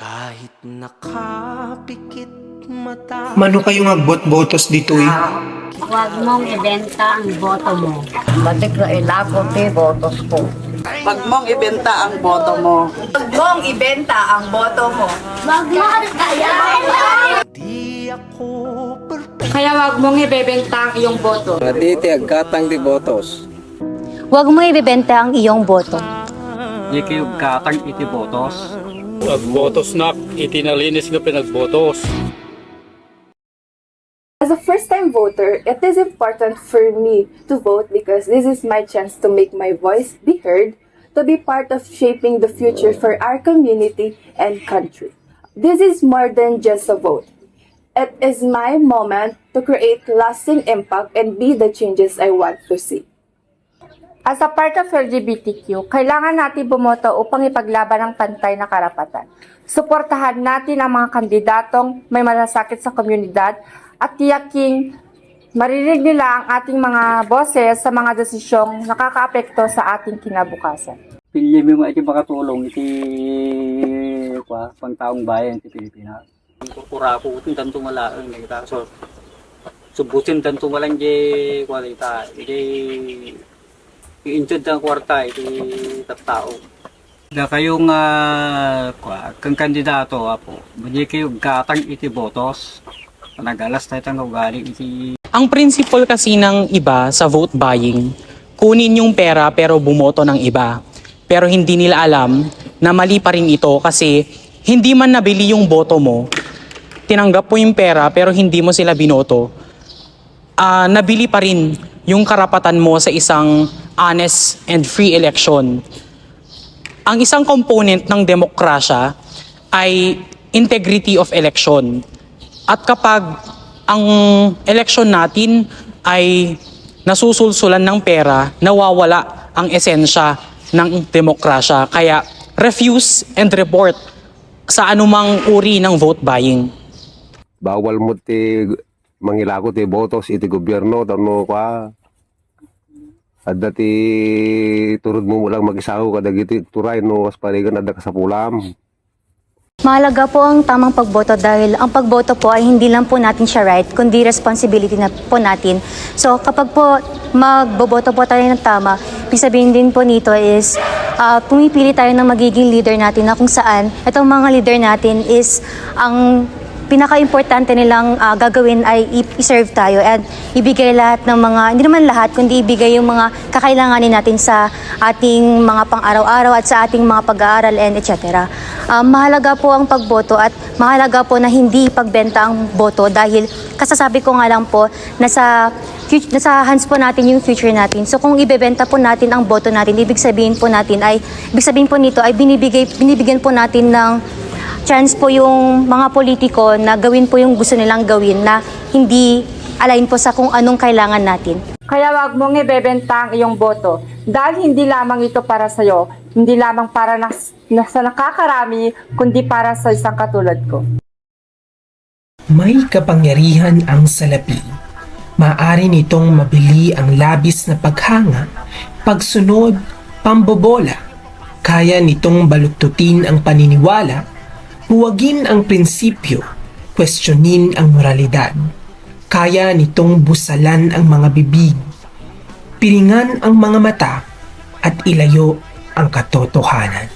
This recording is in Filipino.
Kahit nakapikit mata. Mano kayo nga bot-botos dito eh? Huwag mong ibenta ang boto mo. Batik na ilako ti botos ko. Wag mong ibenta ang boto mo. Huwag mong ibenta ang boto mo. Huwag mo kaya. Di ako perfect. Kaya wag mong ibebenta ang iyong boto. Maditi agkatang di botos. Huwag mo ibebenta ang iyong boto. Iki agkatang iti botos. Nagbotos na, itinalinis nga pinagbotos. As a first-time voter, it is important for me to vote because this is my chance to make my voice be heard, to be part of shaping the future for our community and country. This is more than just a vote. It is my moment to create lasting impact and be the changes I want to see. As a part of LGBTQ, kailangan natin bumoto upang ipaglaban ang pantay na karapatan. Suportahan natin ang mga kandidatong may malasakit sa komunidad at tiyaking maririnig nila ang ating mga boses sa mga desisyong nakakaapekto sa ating kinabukasan. Pilya mo iti makatulong iti pangtaong bayan iti Pilipinas. Kurako utin tanto malaang kita. So subutin tanto malang di kwalita. I-injud ang kwarta iti tattao. Da kayong kang kandidato apo. Madi kayo gatang iti botos. Nagalas tayo tang ugali iti. Ang principle kasi ng iba sa vote buying, kunin yung pera pero bumoto ng iba. Pero hindi nila alam na mali pa rin ito kasi hindi man nabili yung boto mo, tinanggap mo yung pera pero hindi mo sila binoto, nabili pa rin yung karapatan mo sa isang honest and free election. Ang isang component ng demokrasya ay integrity of election. At kapag ang election natin ay nasusulsulan ng pera, nawawala ang esensya ng demokrasya. Kaya refuse and report sa anumang uri ng vote buying. Bawal mo ti mangilako ti botos iti gobyerno tano ka. Adda ti turod mo lang mag-isaw kadagiti turay no as parigan adda ka sa pulam. Mahalaga po ang tamang pagboto dahil ang pagboto po ay hindi lang po natin siya right, kundi responsibility na po natin. So kapag po magboboto po tayo ng tama, ibig sabihin din po nito is pumipili tayo ng magiging leader natin na kung saan itong mga leader natin is ang pinaka-importante nilang gagawin ay i-serve tayo at ibigay lahat ng mga, hindi naman lahat, kundi ibigay yung mga kakailanganin natin sa ating mga pang-araw-araw at sa ating mga pag-aaral and etc. Mahalaga po ang pagboto at mahalaga po na hindi pagbenta ang boto dahil kasasabi ko nga lang po, nasa hands po natin yung future natin. So kung ibebenta po natin ang boto natin, ibig sabihin po nito ay binibigyan po natin ng chance po yung mga politiko na gawin po yung gusto nilang gawin na hindi align po sa kung anong kailangan natin. Kaya wag mong ibebenta ang iyong boto dahil hindi lamang ito para sa'yo, hindi lamang para sa nakakarami, kundi para sa isang katulad ko. May kapangyarihan ang salapi. Maaari nitong mabili ang labis na paghanga, pagsunod, pambobola. Kaya nitong baluktutin ang paniniwala, huwagin ang prinsipyo, questionin ang moralidad. Kaya nitong busalan ang mga bibig, piringan ang mga mata at ilayo ang katotohanan.